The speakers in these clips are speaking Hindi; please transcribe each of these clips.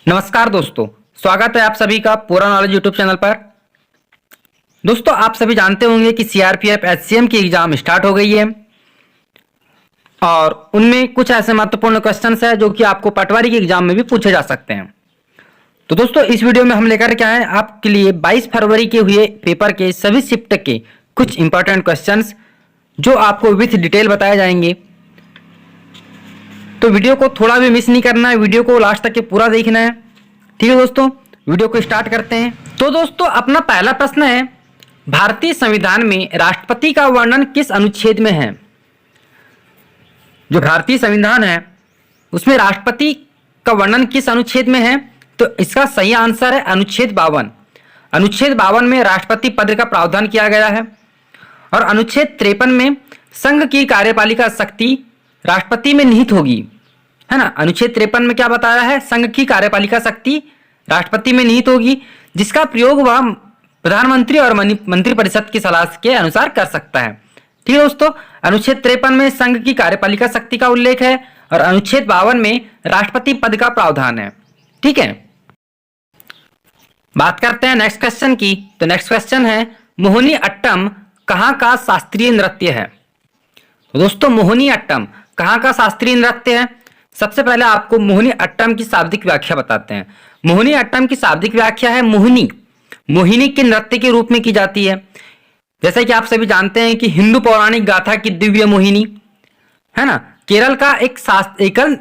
नमस्कार दोस्तों, स्वागत है आप सभी का पूरा नॉलेज यूट्यूब चैनल पर। दोस्तों, आप सभी जानते होंगे कि सीआरपीएफ एचसीएम की एग्जाम स्टार्ट हो गई है और उनमें कुछ ऐसे महत्वपूर्ण क्वेश्चंस है जो कि आपको पटवारी की एग्जाम में भी पूछे जा सकते हैं। तो दोस्तों, इस वीडियो में हम लेकर के आए आपके लिए 22 फरवरी के हुए पेपर के सभी शिफ्ट के कुछ इंपॉर्टेंट क्वेश्चंस जो आपको विथ डिटेल बताए जाएंगे। तो वीडियो को थोड़ा भी मिस नहीं करना है, वीडियो को लास्ट तक के पूरा देखना है। ठीक है दोस्तों, वीडियो को स्टार्ट करते हैं। तो दोस्तों, अपना पहला प्रश्न है, भारतीय संविधान में राष्ट्रपति का वर्णन किस अनुच्छेद में है? जो भारतीय संविधान है उसमें राष्ट्रपति का वर्णन किस अनुच्छेद में है? तो इसका सही आंसर है अनुच्छेद 52। अनुच्छेद 52 में राष्ट्रपति पद का प्रावधान किया गया है और अनुच्छेद 53 में संघ की कार्यपालिका शक्ति राष्ट्रपति में निहित होगी, है ना। अनुच्छेद 53 में क्या बताया है? संघ की कार्यपालिका शक्ति राष्ट्रपति में निहित होगी, जिसका प्रयोग वह प्रधानमंत्री और मंत्रिपरिषद की सलाह के अनुसार कर सकता है। ठीक है दोस्तों, अनुच्छेद 53 में संघ की कार्यपालिका शक्ति का उल्लेख है और अनुच्छेद 52 में राष्ट्रपति पद का प्रावधान है। ठीक है, बात करते हैं नेक्स्ट क्वेश्चन की। तो नेक्स्ट क्वेश्चन है, मोहिनी अट्टम कहाँ का शास्त्रीय नृत्य है? तो दोस्तों, मोहिनी अट्टम कहाँ का शास्त्रीय नृत्य है? सबसे पहले आपको मोहिनी अट्टम की शाब्दिक व्याख्या बताते हैं। मोहिनी अट्टम की शाब्दिक व्याख्या है, मोहिनी के नृत्य के रूप में की जाती है। जैसे कि आप सभी जानते हैं कि हिंदू पौराणिक गाथा की दिव्य मोहिनी, है ना, केरल का एक एकल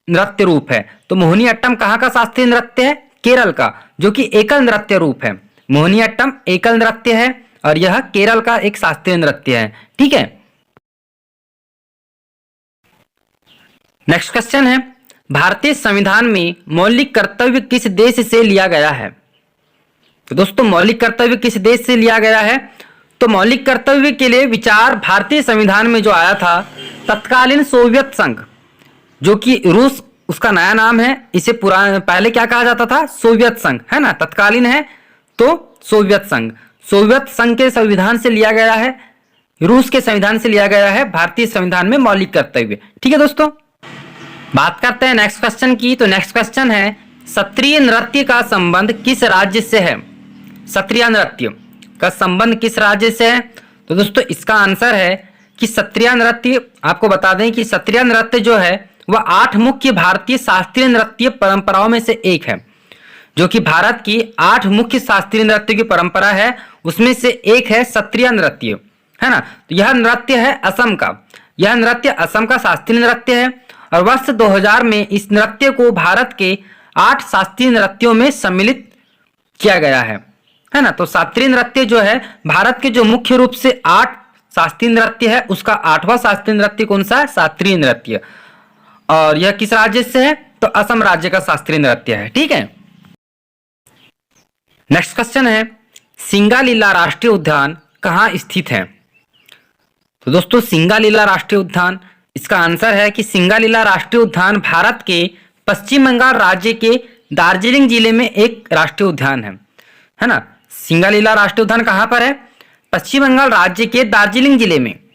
नृत्य रूप है। तो मोहिनी अट्टम कहाँ का शास्त्रीय नृत्य है? केरल का, जो कि एकल नृत्य रूप है। मोहिनी अट्टम एकल नृत्य है और यह केरल का एक शास्त्रीय नृत्य है। ठीक है, नेक्स्ट क्वेश्चन है, भारतीय संविधान में मौलिक कर्तव्य किस देश से लिया गया है? तो दोस्तों, मौलिक कर्तव्य किस देश से लिया गया है? तो मौलिक कर्तव्य के लिए विचार भारतीय संविधान में जो आया था, तत्कालीन सोवियत संघ, जो कि रूस उसका नया नाम है। इसे पहले क्या कहा जाता था? सोवियत संघ, है ना। तत्कालीन है तो सोवियत संघ के संविधान से लिया गया है, रूस के संविधान से लिया गया है भारतीय संविधान में मौलिक कर्तव्य। ठीक है दोस्तों, बात करते हैं नेक्स्ट क्वेश्चन की। तो नेक्स्ट क्वेश्चन है, सत्रीय नृत्य का संबंध किस राज्य से है? सत्रीय नृत्य का संबंध किस राज्य से है? तो दोस्तों, इसका आंसर है कि सत्रीय नृत्य, आपको बता दें कि सत्रीय नृत्य जो है वह 8 मुख्य भारतीय शास्त्रीय नृत्य परंपराओं में से एक है। जो कि भारत की 8 मुख्य शास्त्रीय नृत्य की परंपरा है, उसमें से एक है सत्रीय नृत्य, है ना। तो यह नृत्य है असम का, यह नृत्य असम का शास्त्रीय नृत्य है और वर्ष 2000 में इस नृत्य को भारत के 8 शास्त्रीय नृत्यों में सम्मिलित किया गया है ना। तो शास्त्रीय नृत्य जो है भारत के जो मुख्य रूप से 8 शास्त्रीय नृत्य है, उसका 8वां शास्त्रीय नृत्य कौन सा है? शास्त्रीय नृत्य। और यह किस राज्य से है? तो असम राज्य का शास्त्रीय नृत्य है। ठीक है, नेक्स्ट क्वेश्चन है, सिंगालीला राष्ट्रीय उद्यान कहाँ स्थित है? तो दोस्तों, सिंगालीला राष्ट्रीय उद्यान, इसका आंसर है कि सिंगालीला राष्ट्रीय उद्यान भारत के पश्चिम बंगाल राज्य के दार्जिलिंग जिले में एक राष्ट्रीय उद्यान है ना। सिंगालीला राष्ट्रीय उद्यान कहाँ पर है? पश्चिम बंगाल राज्य के दार्जिलिंग जिले में एक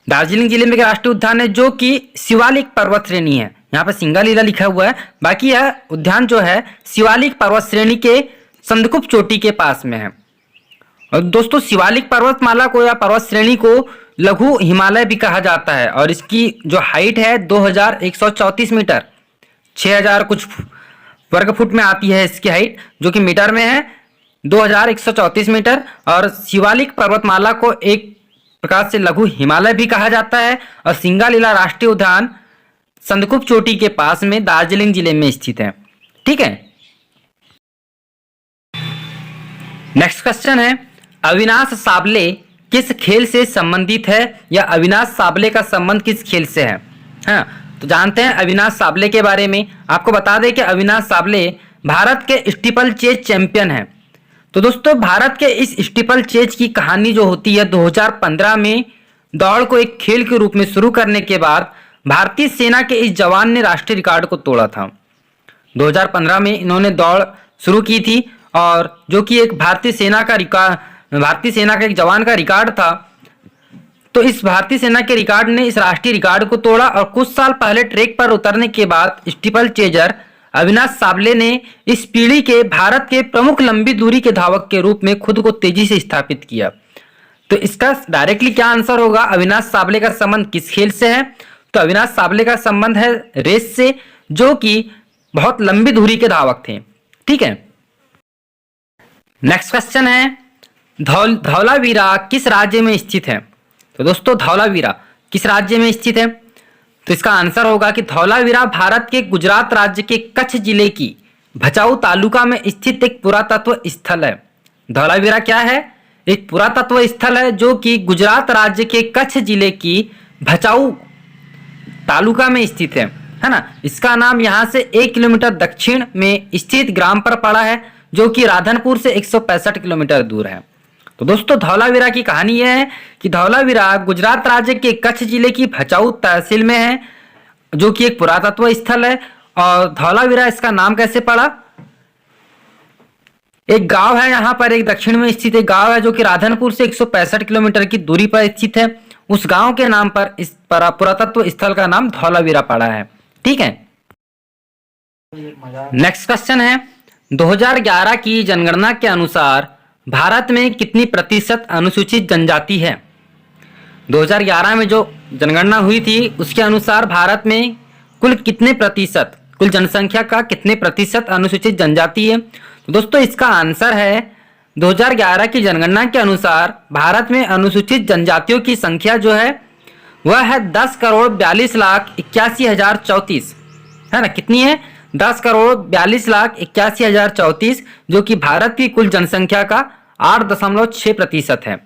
राष्ट्रीय उद्यान है, जो कि शिवालिक पर्वत श्रेणी है। यहाँ पर सिंगालीला लिखा हुआ है, बाकी यह उद्यान जो है शिवालिक पर्वत श्रेणी के संदकूफ चोटी के पास में है। और दोस्तों, शिवालिक पर्वतमाला को या पर्वत श्रेणी को लघु हिमालय भी कहा जाता है और इसकी जो हाइट है 2134 मीटर, 6000 कुछ वर्ग फुट में आती है इसकी हाइट, जो कि मीटर में है 2134 मीटर। और शिवालिक पर्वतमाला को एक प्रकार से लघु हिमालय भी कहा जाता है और सिंगालीला राष्ट्रीय उद्यान संदकूफ चोटी के पास में दार्जिलिंग जिले में स्थित है। ठीक है, नेक्स्ट क्वेश्चन है, अविनाश साबले किस खेल से संबंधित है या अविनाश साबले का संबंध किस खेल से है? हाँ, तो जानते हैं अविनाश साबले के बारे में। आपको बता दें कि अविनाश साबले भारत के स्टीपल चेज चैंपियन है। तो दोस्तों, भारत के इस स्टीपल चेज की कहानी जो होती है, 2015 में दौड़ को एक खेल के रूप में शुरू करने के बाद भारतीय सेना के इस जवान ने राष्ट्रीय रिकॉर्ड को तोड़ा था। 2015 में इन्होंने दौड़ शुरू की थी और जो कि एक भारतीय सेना का एक जवान का रिकॉर्ड था। तो इस भारतीय सेना के रिकॉर्ड ने इस राष्ट्रीय रिकॉर्ड को तोड़ा और कुछ साल पहले ट्रैक पर उतरने के बाद स्टीपल चेजर अविनाश साबले ने इस पीढ़ी के भारत के प्रमुख लंबी दूरी के धावक के रूप में खुद को तेजी से स्थापित किया? तो इसका डायरेक्टली क्या आंसर होगा? अविनाश साबले का संबंध किस खेल से है? तो अविनाश साबले का संबंध है रेस से, जो कि बहुत लंबी दूरी के धावक थे। ठीक है, नेक्स्ट क्वेश्चन है धौलावीरा किस राज्य में स्थित है? तो दोस्तों धौलावीरा किस राज्य में स्थित है? तो इसका आंसर होगा कि धौलावीरा भारत के गुजरात राज्य के कच्छ जिले की भचाऊ तालुका में स्थित एक पुरातत्व स्थल है। धौलावीरा क्या है? एक पुरातत्व स्थल है जो कि गुजरात राज्य के कच्छ जिले की भचाऊ तालुका में स्थित है ना। इसका नाम यहाँ से 1 किलोमीटर दक्षिण में स्थित ग्राम पर पड़ा है, जो कि राधनपुर से 165 किलोमीटर दूर है। तो दोस्तों धौलावीरा की कहानी यह है कि धौलावीरा गुजरात राज्य के कच्छ जिले की भचाऊ तहसील में है, जो कि एक पुरातत्व स्थल है। और धौलावीरा इसका नाम कैसे पड़ा? एक गांव है यहाँ पर, एक दक्षिण में स्थित एक गांव है जो कि राधनपुर से 165 किलोमीटर की दूरी पर स्थित है। उस गांव के नाम पर इस पुरातत्व स्थल का नाम धौलावीरा पड़ा है। ठीक है, नेक्स्ट क्वेश्चन है 2011 की जनगणना के अनुसार भारत में कितनी प्रतिशत अनुसूचित जनजाति है? 2011 में जो जनगणना हुई थी उसके अनुसार भारत में कुल कितने प्रतिशत, कुल जनसंख्या का कितने प्रतिशत अनुसूचित जनजाति है? तो दोस्तों इसका आंसर है 2011 की जनगणना के अनुसार भारत में अनुसूचित जनजातियों की संख्या जो है वह है 10,42,81,034 है ना। कितनी है? 10,42,81,034, जो कि भारत की कुल जनसंख्या का 8.6% है।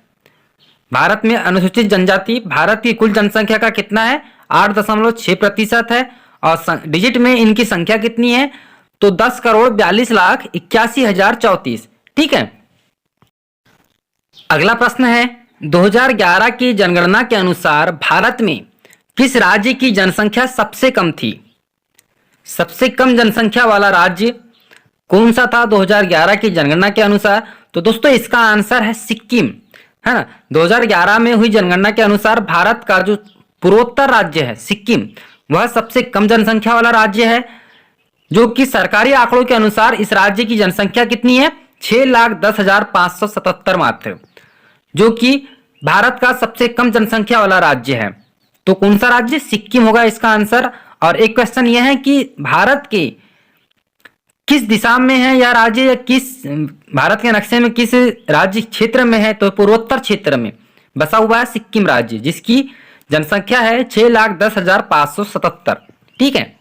भारत में अनुसूचित जनजाति भारत की कुल जनसंख्या का कितना है? 8.6% है। और डिजिट में इनकी संख्या कितनी है? तो 10,42,81,034। ठीक है, अगला प्रश्न है 2011 की जनगणना के अनुसार भारत में किस राज्य की जनसंख्या सबसे कम थी? सबसे कम जनसंख्या वाला राज्य कौन सा था 2011 की जनगणना के अनुसार? तो दोस्तों इसका आंसर है सिक्किम, है ना। 2011 में हुई जनगणना के अनुसार भारत का जो पूर्वोत्तर राज्य है सिक्किम, वह सबसे कम जनसंख्या वाला राज्य है, जो कि सरकारी आंकड़ों के अनुसार इस राज्य की जनसंख्या कितनी है? 6,10,577 मात्र, जो कि भारत का सबसे कम जनसंख्या वाला राज्य है। तो कौन सा राज्य? सिक्किम होगा इसका आंसर। और एक क्वेश्चन यह है कि भारत के किस दिशा में है यह राज्य, या किस भारत के नक्शे में किस राज्य क्षेत्र में है? तो पूर्वोत्तर क्षेत्र में बसा हुआ है सिक्किम राज्य, जिसकी जनसंख्या है 6,10,577। ठीक है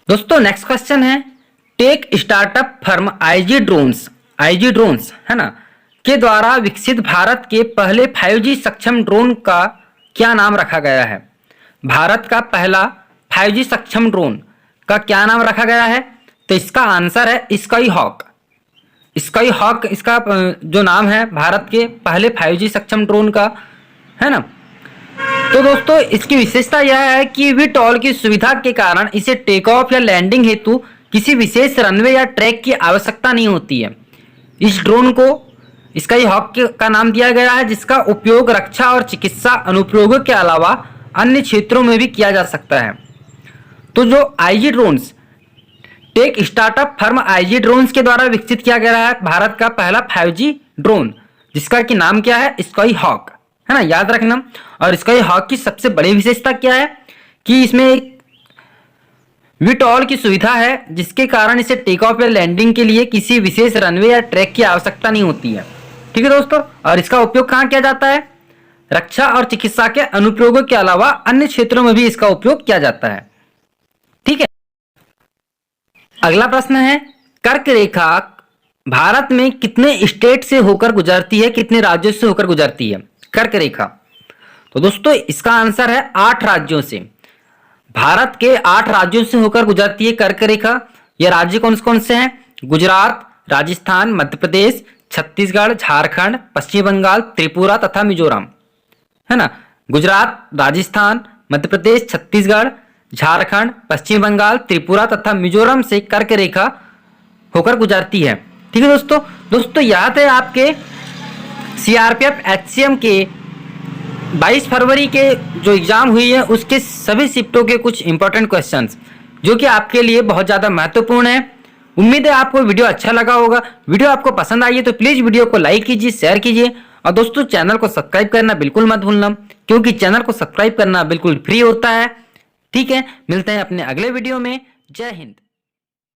दोस्तों, नेक्स्ट क्वेश्चन है tech startup firm IG drones है ना के द्वारा विकसित भारत के पहले 5G सक्षम ड्रोन का क्या नाम रखा गया है? भारत का पहला 5G सक्षम ड्रोन का क्या नाम रखा गया है? तो इसका आंसर है स्काई हॉक इसका जो नाम है भारत के पहले 5G सक्षम ड्रोन का, है ना। तो दोस्तों इसकी विशेषता यह है कि VTOL की सुविधा के कारण इसे टेक ऑफ या लैंडिंग हेतु किसी विशेष रनवे या ट्रैक की आवश्यकता नहीं होती है। इस ड्रोन को स्काई हॉक का नाम दिया गया है, जिसका उपयोग रक्षा और चिकित्सा अनुप्रयोगों के अलावा अन्य क्षेत्रों में भी किया जा सकता है। तो जो IG drones tech startup firm IG drones के द्वारा विकसित किया गया है भारत का पहला 5G ड्रोन, जिसका कि नाम क्या है? स्काई हॉक, है ना, याद रखना। और स्काई हॉक की सबसे बड़ी विशेषता क्या है कि इसमें एक VTOL की सुविधा है, जिसके कारण इसे टेक ऑफ या लैंडिंग के लिए किसी विशेष रनवे या ट्रैक की आवश्यकता नहीं होती है। ठीक है दोस्तों, और इसका उपयोग कहाँ किया जाता है? रक्षा और चिकित्सा के अनुप्रयोगों के अलावा अन्य क्षेत्रों में भी इसका उपयोग किया जाता है। ठीक है, अगला प्रश्न है कर्क रेखा भारत में कितने स्टेट से होकर गुजरती है, कितने राज्यों से होकर गुजरती है कर्क रेखा? तो दोस्तों इसका आंसर है 8 राज्यों से। भारत के 8 राज्यों से होकर गुजरती है कर्क रेखा। यह राज्य कौन कौन से हैं? गुजरात, राजस्थान, मध्य प्रदेश, छत्तीसगढ़, झारखंड, पश्चिम बंगाल, त्रिपुरा तथा मिजोरम, है ना। गुजरात, राजस्थान, मध्य प्रदेश, छत्तीसगढ़, झारखंड, पश्चिम बंगाल, त्रिपुरा तथा मिजोरम से कर्क रेखा होकर गुजरती है। ठीक है दोस्तों याद है आपके CRPF HCM के 22 फरवरी के जो एग्जाम हुई है उसके सभी शिफ्टों के कुछ इंपॉर्टेंट क्वेश्चंस जो कि आपके लिए बहुत ज़्यादा महत्वपूर्ण है। उम्मीद है आपको वीडियो अच्छा लगा होगा। वीडियो आपको पसंद आई है तो प्लीज़ वीडियो को लाइक कीजिए, शेयर कीजिए और दोस्तों चैनल को सब्सक्राइब करना बिल्कुल मत भूलना, क्योंकि चैनल को सब्सक्राइब करना बिल्कुल फ्री होता है। ठीक है, मिलते हैं अपने अगले वीडियो में। जय हिंद।